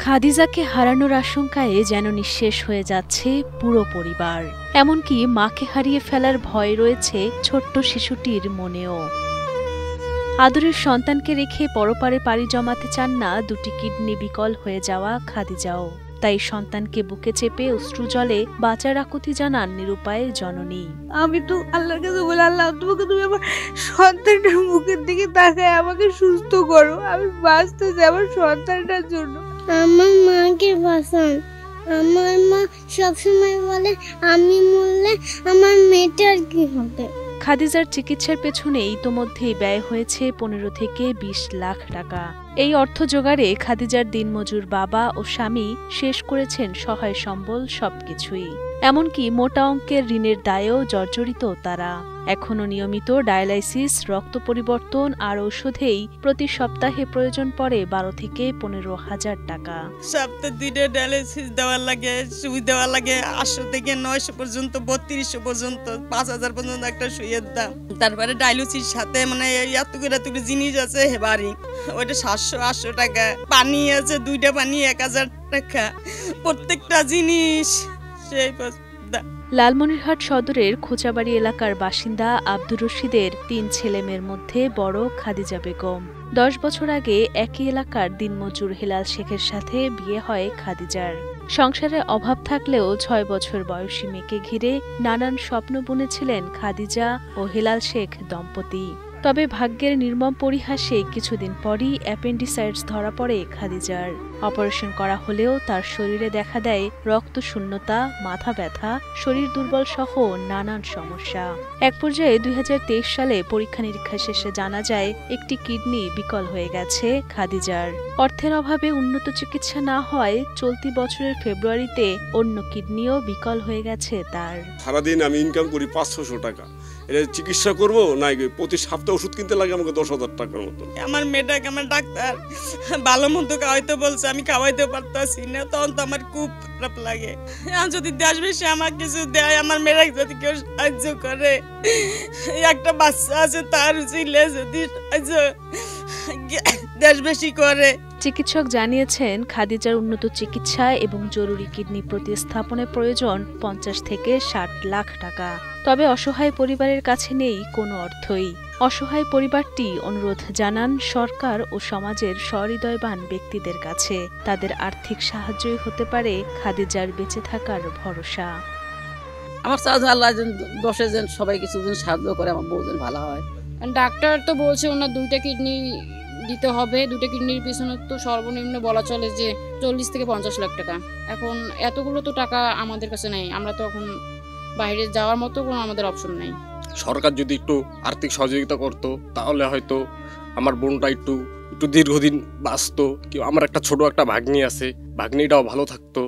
খাদিজাকে হারানোর আশঙ্কায় যেন নিঃশেষ হয়ে যাচ্ছে পুরো পরিবার। এমনকি মাকে হারিয়ে ফেলার ভয় রয়েছে ছোট্ট শিশুটির মনেও। আদরের সন্তানকে রেখে পরপারে পাড়ি জমাতে চান না দুটি কিডনি বিকল হয়ে যাওয়া খাদিজাও। তাই সন্তানকে বুকে চেপে অশ্রুজলে বাঁচার আকুতি জানান নিরুপায় জননী। আমি তো আল্লাহর কাছে বলি, আল্লাহ তোমাকে তুমি আমার সন্তানটার মুখের দিকে তাকায় আমাকে সুস্থ করো। আমি বাঁচতে চাই আমার সন্তানটার জন্য। আমার মাকে বাঁচান। আমার মা সবসময় বলে আমি মরলে আমার মেয়েটার কি হবে। খাদিজার চিকিৎসার পেছনে ইতোমধ্যেই ব্যয় হয়েছে 15 থেকে 20 লাখ টাকা। এই অর্থ জোগাড়ে খাদিজার দিনমজুর বাবা ও স্বামী শেষ করেছেন সহায় সম্বল সবকিছুই। এমনকি মোটা অঙ্কের ঋণের দায়েও জর্জরিত তারা। এখনও নিয়মিত ডায়ালাইসিস, রক্ত পরিবর্তন আর ঔষধেই প্রতি সপ্তাহে প্রয়োজন পড়ে 12 থেকে 15 হাজার টাকা। সপ্তাহে 2টা ডায়ালাইসিস দেওয়ার লাগে, সুই দেওয়ার লাগে 800 থেকে 900 পর্যন্ত, 3200 পর্যন্ত, 5000 পর্যন্ত একটা সুইয়ের দাম। তারপরে ডায়ালিসিস সাথে মানে এত জিনিস আছে হেবারি, ওইটা 700-800 টাকা। পানি আছে 2টা পানি 1000 টাকা, প্রত্যেকটা জিনিস সেই। লালমনিরহাট সদরের খোঁচাবাড়ি এলাকার বাসিন্দা আব্দুর রশিদের 3 ছেলেমেয়ের মধ্যে বড় খাদিজা বেগম। 10 বছর আগে একই এলাকার দিনমজুর হেলাল শেখের সাথে বিয়ে হয় খাদিজার। সংসারে অভাব থাকলেও 6 বছর বয়সী মেয়েকে ঘিরে নানান স্বপ্ন বুনেছিলেন খাদিজা ও হেলাল শেখ দম্পতি। তবে ভাগ্যের নির্মম পরিহাসে কিছুদিন পরই অ্যাপেন্ডিসাইটিস ধরা পড়ে খাদিজার। অপারেশন করা হলেও তার শরীরে দেখা দেয় রক্তশূন্যতা, মাথা ব্যথা, শরীর দুর্বল সহ নানান সমস্যা। এক পর্যায়ে 2023 সালে পরীক্ষা নিরীক্ষা শেষে জানা যায় একটি কিডনি বিকল হয়ে গেছে খাদিজার। অর্থের অভাবে উন্নত চিকিৎসা না হয় চলতি বছরের ফেব্রুয়ারিতে অন্য কিডনিও বিকল হয়ে গেছে তার। সারাদিন আমি ইনকাম করি 500-600 টাকা। এটা চিকিৎসা করবো না, প্রতি সপ্তাহে ওষুধ কিনতে লাগে আমাকে 10,000 টাকার মতো। আমার মেয়েটাকে আমার ডাক্তার ভালো মতো খাওয়াইতে বলছে, আমি খাওয়াইতে পারতাছি না, তখন তো আমার খুব খারাপ লাগে। যদি দেশবাসী আমার কিছু দেয়, আমার মেয়েরা যদি কেউ সাহায্য করে, একটা বাচ্চা আছে তার ছিলে যদি দেশবাসী করে। চিকিৎসক জানিয়েছেন খাদিজার উন্নত চিকিৎসা এবং জরুরি কিডনি প্রতিস্থাপনে প্রয়োজন 50 থেকে 60 লাখ টাকা। তবে অসহায় পরিবারের কাছে নেই কোনো অর্থই। অসহায় পরিবারটি অনুরোধ জানান সরকার ও সমাজের সহৃদয়বান ব্যক্তিদের কাছে। তাদের আর্থিক সাহায্যই হতে পারে খাদিজার বেঁচে থাকার ভরসা। আমার চাওয়া আল্লাহ দশে যেন সবাই কিছু সাহায্য করে, আমার বউ যেন ভালো হয়। ডাক্তার তো বলছে ওনার 2টা কিডনি দিতে হবে। 2টা কিডনির পিছনে তো সর্বনিম্ন বলা চলে যে 40 থেকে 50 লাখ টাকা। এখন এতগুলো তো টাকা আমাদের কাছে নেই, আমরা তো এখন বাইরে যাওয়ার মতো কোনো আমাদের অপশন নেই। সরকার যদি একটু আর্থিক সহযোগিতা করতো তাহলে হয়তো আমার বোনটা একটু দীর্ঘদিন বাঁচতো। আমার একটা ছোট একটা ভাগ্নি আছে, ভাগ্নিটাও ভালো থাকতো।